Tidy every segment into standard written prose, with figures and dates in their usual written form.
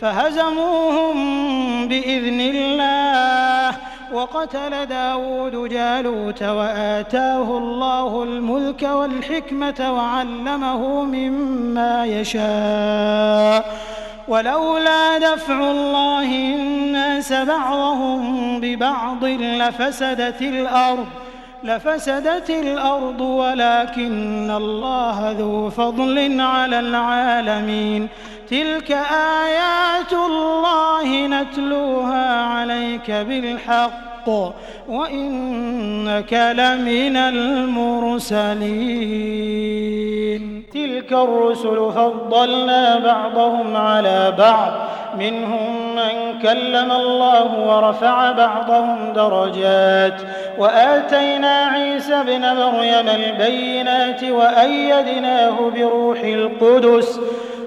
فهزموهم بإذن الله. وقتل داود جالوت وآتاه الله الملك والحكمة وعلمه مما يشاء. ولولا دفع الله الناس بعضهم ببعض لفسدت الأرض ولكن الله ذو فضل على العالمين. تلك آيات الله نتلوها عليك بالحق وإنك لمن المرسلين. تلك الرسل فضلنا بعضهم على بعض، منهم من كلم الله ورفع بعضهم درجات، وآتينا عيسى ابن مريم البينات وأيدناه بروح القدس.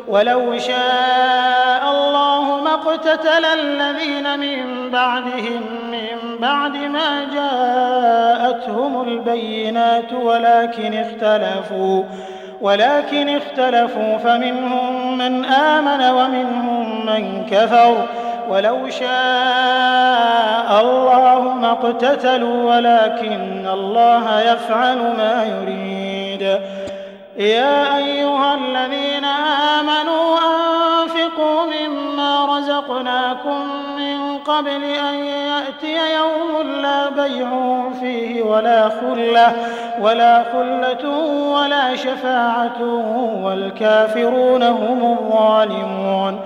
ولو شاء الله ما اقتتل الذين من بعدهم من بعد ما جاءتهم البينات ولكن اختلفوا فمنهم من آمن ومنهم من كفر. ولو شاء الله ما اقتتلوا ولكن الله يفعل ما يريد. يا أيها الذين آمنوا أنفقوا مما رزقناكم من قبل أن يأتي يوم لا بيع فيه ولا خلة ولا شفاعة والكافرون هم الظالمون.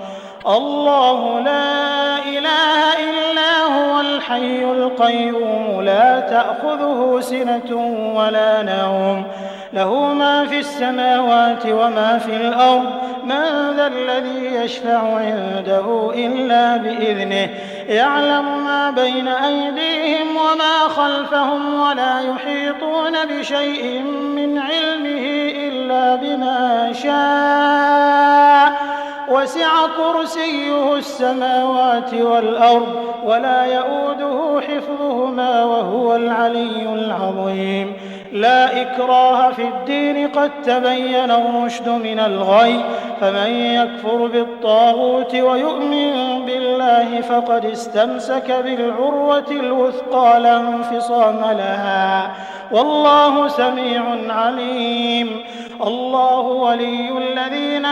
الله لا إله إلا هو الحي القيوم لا تأخذه سنة ولا نوم، له ما في السماوات وما في الأرض. من ذا الذي يشفع عنده إلا بإذنه، يعلم ما بين أيديهم وما خلفهم ولا يحيطون بشيء من علمه إلا بما شاء. وسع كرسيه السماوات والأرض ولا يؤوده حفظهما وهو العلي العظيم. لا إكراه في الدين قد تبين الرشد من الغي، فمن يكفر بالطاغوت ويؤمن بالله فقد استمسك بالعروة الوثقى لا انفصام لها، والله سميع عليم. الله ولي الذين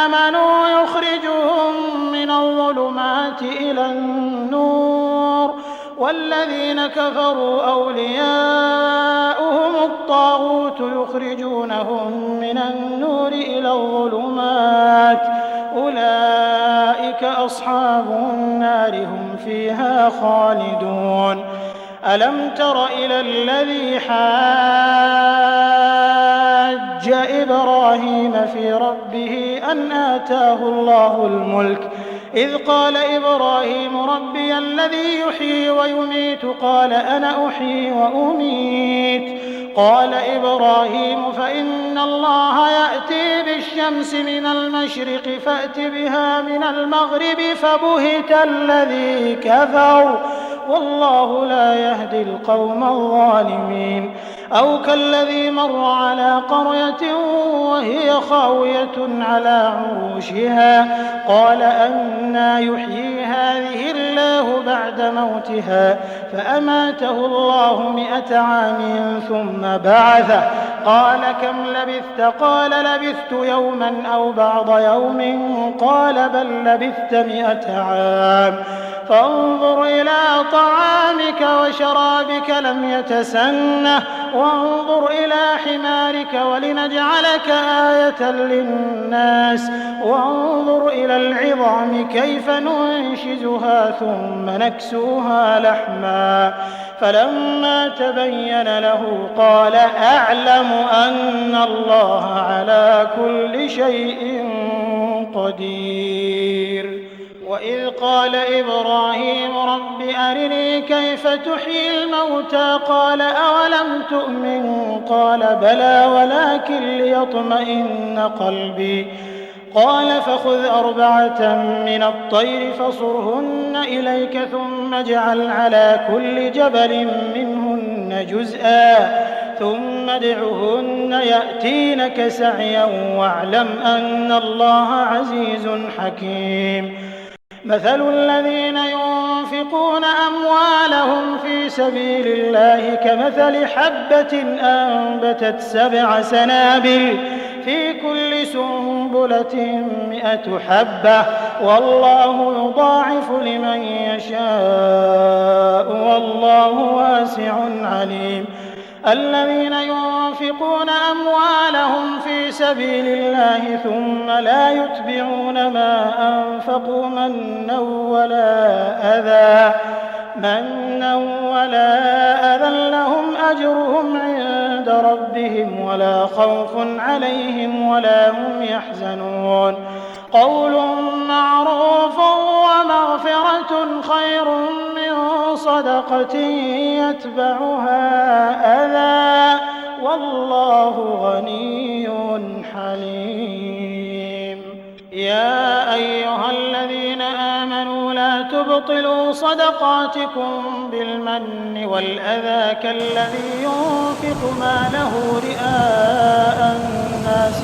آمنوا يخرجهم من الظلمات إلى النور، والذين كفروا أولياؤهم الطاغوت يخرجونهم من النور إلى الظلمات. أولئك أصحاب النار هم فيها خالدون. ألم تر إلى الذي حاج إبراهيم في ربه أن آتاه الله الملك، إذ قال إبراهيم ربي الذي يحيي ويميت قال أنا أحيي وأميت. قال إبراهيم فإن الله يأتي بالشمس من المشرق فأت بها من المغرب فبهت الذي كفر والله لا يهدي القوم الظالمين. أو كالذي مر على قرية وهي خاوية على عروشها قال أنى يحيي هذه الله بعد موتها فأماته الله 100 عام ثم بعثه قال كم لبثت؟ قال لبثت يوما أو بعض يوم قال بل لبثت 100 عام. فانظر إلى طعامك وشرابك لم يتسنه وانظر إلى حمارك ولنجعلك آية للناس وانظر إلى العظام كيف ننشزها ثم نكسوها لحما. فلما تبين له قال أعلم أن الله على كل شيء قدير. وإذ قال إبراهيم رب أرني كيف تحيي الموتى قال أولم تؤمن قال بلى ولكن ليطمئن قلبي. قال فخذ 4 من الطير فصرهن إليك ثم اجعل على كل جبل منهن جزءا ثم ادعهن يأتينك سعيا واعلم أن الله عزيز حكيم. مثل الذين ينفقون أموالهم في سبيل الله كمثل حبة أنبتت 7 سنابل في كل سنبلة 100 حبة والله يضاعف لمن يشاء والله واسع عليم. الذين ينفقون أموالهم في سبيل الله ثم لا يتبعون ما أنفقوا منا ولا أذى لهم أجرهم عند ربهم ولا خوف عليهم ولا هم يحزنون. قول معروف ومغفرة خير من صدقة يتبعها أذى والله غني حليم. يا أيها الذين آمنوا لا تبطلوا صدقاتكم بالمن والأذى كالذي ينفق ماله رئاء الناس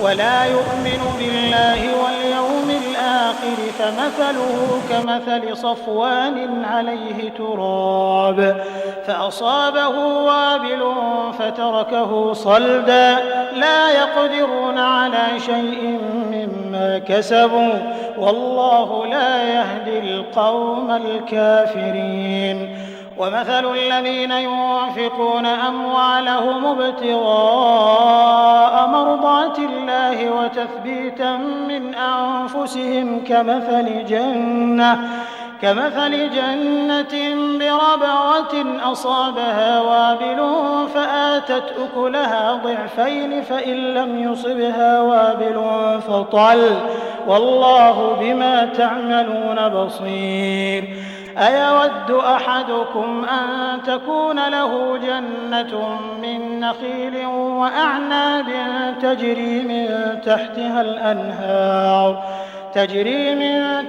ولا يؤمن بالله واليوم الآخر فمثله كمثل صفوان عليه تراب فأصابه وابل فتركه صلدا لا يقدرون على شيء مما كسبوا والله لا يهدي القوم الكافرين. ومثل الذين ينفقون أموالهم ابتغاء مرضات الله وتثبيتا من أنفسهم كمثل جنة بربوة أصابها وابل فآتت أكلها ضعفين فإن لم يصبها وابل فطل والله بما تعملون بصير. أيود أحدكم أن تكون له جنة من نخيل وأعناب تجري من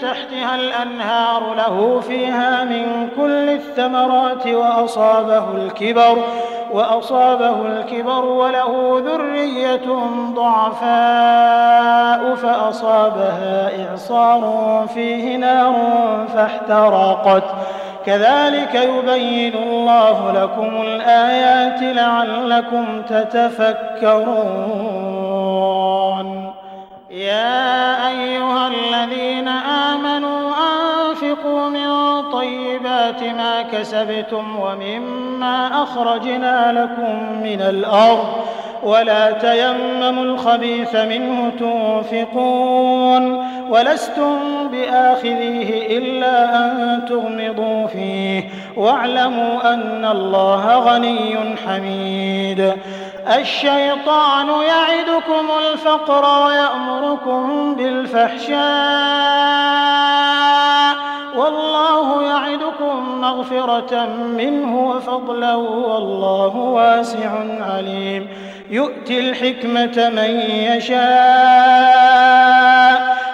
تحتها الأنهار له فيها من كل الثمرات وأصابه الكبر وله ذرية ضعفاء فأصابها إعصار فيه نار فاحترقت كذلك يبين الله لكم الآيات لعلكم تتفكرون. يا أيها الذين آمنوا أنفقوا من طيبات ما كسبتم ومما أخرجنا لكم من الأرض ولا تيمموا الخبيث منه تنفقون ولستم بآخذيه إلا أن تغمضوا فيه واعلموا أن الله غني حميد. الشيطان يعدكم الفقر ويأمركم بالفحشاء والله يعدكم مغفرة منه وفضلا والله واسع عليم. يؤتي الحكمة من يشاء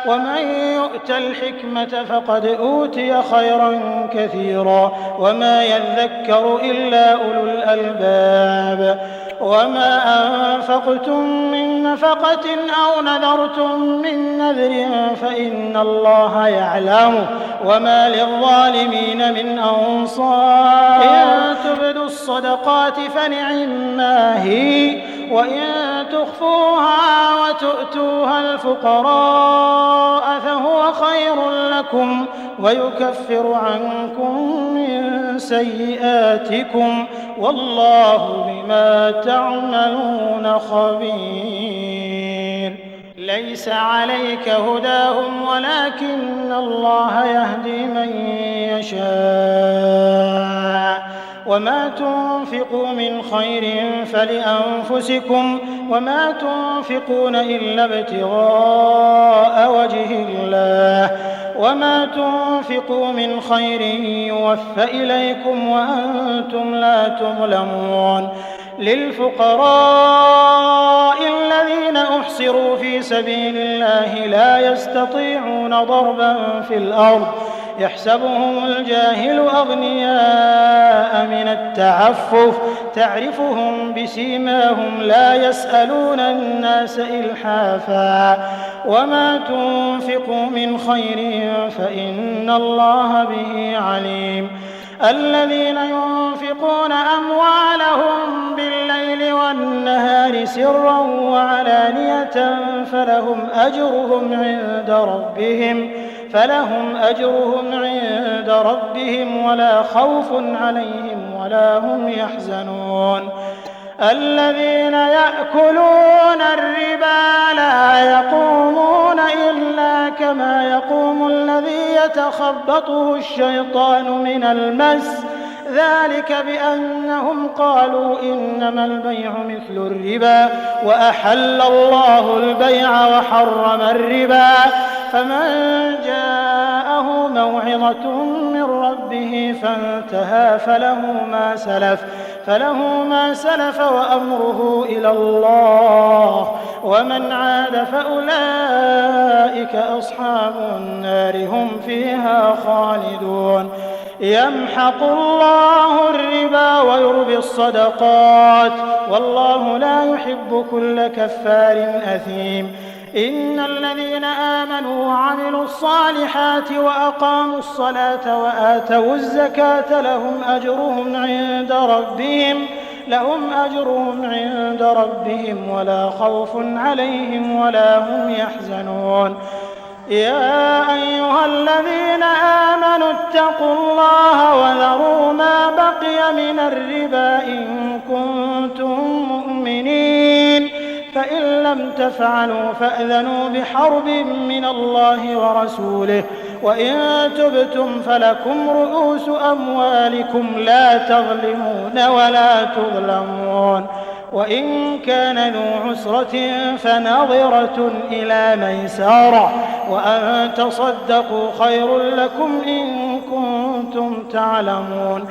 ومن يؤت الحكمة فقد أوتي خيرا كثيرا وما يذكر إلا أولو الألباب. وما أنفقتم من نفقة أو نذرتم من نذر فإن الله يعلمه وما للظالمين من أنصار. إن تبدوا الصدقات فنعما هي وإن تخفوها وتؤتوها الفقراء فهو خير لكم ويكفر عنكم من سيئاتكم والله بما تعملون خبير. ليس عليك هداهم ولكن الله يهدي من يشاء وما تنفقوا من خير فلأنفسكم وما تنفقون إلا ابتغاء وجه الله وما تنفقوا من خير يوفى إليكم وأنتم لا تظلمون. للفقراء الذين أحصروا في سبيل الله لا يستطيعون ضربا في الأرض يحسبهم الجاهل أغنياء من التعفف تعرفهم بسيماهم لا يسألون الناس إلحافا وما تنفقوا من خير فإن الله به عليم. الذين ينفقون أموالهم بالليل والنهار سرا وعلانية فلهم أجرهم عند ربهم ولا خوف عليهم ولا هم يحزنون. الذين يأكلون الربا لا يقومون إلا كما يقوم الذي يتخبطه الشيطان من المس، ذلك بأنهم قالوا إنما البيع مثل الربا وأحل الله البيع وحرم الربا. فمن جاءه موعظة من ربه فانتهى فله ما سلف وأمره إلى الله، ومن عاد فأولئك أصحاب النار هم فيها خالدون. يمحق الله الربا ويربي الصدقات والله لا يحب كل كفار أثيم. إن الذين آمنوا وعملوا الصالحات وأقاموا الصلاة وآتوا الزكاة لهم أجرهم عند ربهم ولا خوف عليهم ولا هم يحزنون. يا أيها الذين آمنوا اتقوا الله وذروا ما بقي من الربا إن كنتم مؤمنين، فإن لم تفعلوا فأذنوا بحرب من الله ورسوله، وإن تبتم فلكم رؤوس أموالكم لا تظلمون ولا تظلمون. وإن كان ذو عسرة فنظرة إلى ميسرة، وأن تصدقوا خير لكم إن كنتم تعلمون.